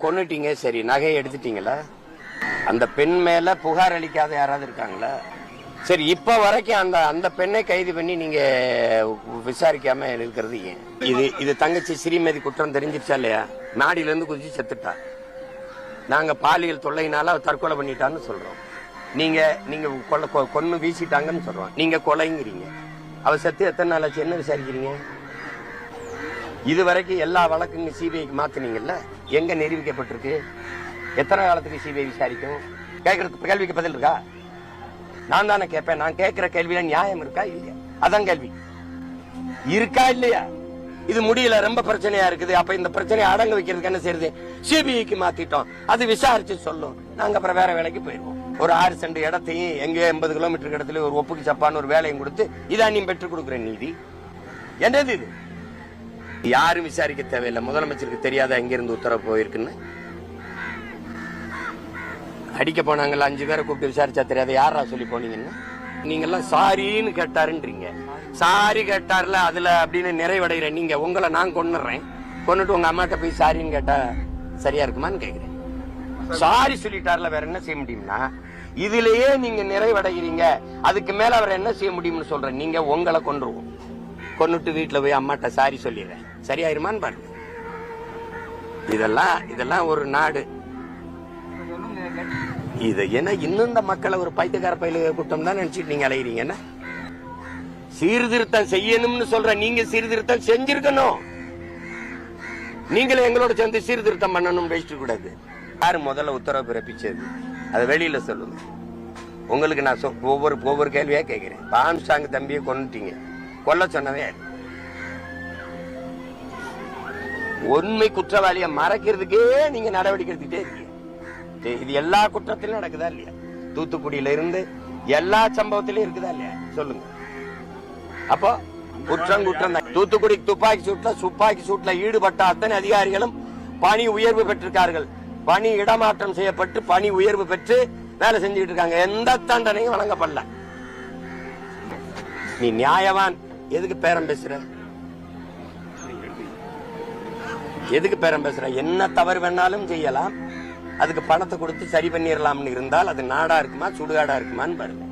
கொன்னுட்டீங்க, சரி நகையை எடுத்துட்டீங்களா? அந்த பெண் மேல புகார் அளிக்காத யாராவது இருக்காங்களா? சரி, இப்ப வரைக்கும் அந்த பெண்ணை கைது பண்ணி நீங்க விசாரிக்காம இருக்கிறது ஏன்? இது தங்கச்சி ஸ்ரீமதி குற்றம் தெரிஞ்சிருச்சா இல்லையா? நாடில இருந்து குதிச்சு செத்துட்டா. நாங்க பாலியல் தொல்லையினால தற்கொலை பண்ணிட்டான்னு சொல்றோம். நீங்க கொன்னு வீசிட்டாங்கன்னு சொல்றோம். நீங்க கொலைங்கிறீங்க. அவ செத்து எத்தனை நாள் ஆச்சு? என்ன விசாரிக்கிறீங்க? இது வரைக்கும் எல்லா வழக்குங்க சிபிஐக்கு மாத்தினீங்கல்ல, எங்க நிரூபிக்கப்பட்டிருக்கு? எத்தனை காலத்துக்கு சிபிஐ விசாரிக்கும்? கேட்கறதுக்கு கேள்விக்கு பதில் இருக்கா? நான் தானே கேட்பேன். நான் கேட்கிற கேள்வியில நியாயம் இருக்கா இல்லையா? அதான் கேள்வி. இருக்கா இல்லையா? இது முடியல, ரொம்ப பிரச்சனையா இருக்குது. அப்ப இந்த பிரச்சனையை அடங்க வைக்கிறதுக்கு என்ன செய்யறது? சிபிஐக்கு மாத்திட்டோம், அது விசாரிச்சு சொல்லும். நாங்க அப்புறம் வேற வேலைக்கு போயிருவோம். ஒரு 6 சென்ட் இடத்தையும் எங்கேயோ 80 கிலோமீட்டர் இடத்துல ஒரு ஒப்புக்கு சப்பான்னு ஒரு வேலையும் கொடுத்து இதான் நீ பெற்றுக் கொடுக்குற நீதி என்னது? இது யாரும் விசாரிக்க தேவையில்லை. முதலமைச்சருக்கு தெரியாத எங்கிருந்து உத்தரவு போயிருக்குன்னு. அடிக்க போனாங்கல்ல 5 பேரை கூப்பிட்டு விசாரிச்சா தெரியாத யாரா சொல்லி போனீங்கன்னு? நீங்க எல்லாம் சாரின்னு கேட்டாருன்றீங்க. சாரி கேட்டார்ல அதுல அப்படின்னு நிறைவடைகிற நீங்க உங்களை நான் கொன்னுறேன், கொன்னுட்டு உங்க அம்மாட்ட போய் சாரின்னு கேட்டா சரியா இருக்குமான்னு கேக்குறேன். சாரி சொல்லிட்டார்ல, வேற என்ன செய்ய முடியும்னா இதுலயே நீங்க நிறைவடைகிறீங்க. அதுக்கு மேல அவர் என்ன செய்ய முடியும்னு சொல்றேன். நீங்க உங்களை கொன்றுவோம், கொன்னுட்டு வீட்டுல போய் அம்மாட்ட சாரி சொல்லிடுறேன், சரியாயிருமான்னு பாருங்க. இதெல்லாம் ஒரு நாடு. இது என்ன இன்னும் இந்த மக்களை ஒரு பைத்தியக்கார பயில கூட்டம் தான் நினைச்சிட்டு நீங்க அலைகிறீங்க. சீர்திருத்தம் செய்யணும்னு சொல்ற நீங்க சீர்திருத்தம் செஞ்சிருக்கணும். நீங்களே எங்களோட சேர்ந்து சீர்திருத்தம் பண்ணணும் பேசிட்டு கூடாது. யாரு முதல்ல உத்தரவு பிறப்பிச்சது? அதை வெளியில சொல்லுங்க. உங்களுக்கு நான் ஒவ்வொரு கேள்வியா கேட்கிறேன். ஆம்ஸ்டாங் தம்பியை கொன்னுட்டீங்க, கொல்ல சொன்னவே உண்மை குற்றவாளியை மறைக்கிறதுக்கே நீங்க நடவடிக்கை எடுத்துட்டே இருக்கீங்க. இது எல்லா குற்றத்திலும் நடக்குதா இல்லையா? தூத்துக்குடியில இருந்து எல்லா சம்பவத்திலும் இருக்குதா இல்லையா? சொல்லுங்க. அப்போ குற்றம் தான். தூத்துக்குடி துப்பாக்கி சூட்ல ஈடுபட்ட அத்தனை அதிகாரிகளும் பணி உயர்வு பெற்றிருக்கார்கள். பணி இடமாற்றம் செய்யப்பட்டு பணி உயர்வு பெற்று வேலை செஞ்சுட்டு இருக்காங்க. எந்த தண்டனையும் வழங்கப்படல. நீ நியாயவான், எதுக்கு பேரம் பேசுற? எதுக்கு பேரம் பேசுற? என்ன தவறு வேணாலும் செய்யலாம், அதுக்கு பணத்தை கொடுத்து சரி பண்ணிடலாம்னு இருந்தால் அது நாடா இருக்குமா சுடுகாடா இருக்குமான்னு பாருங்க.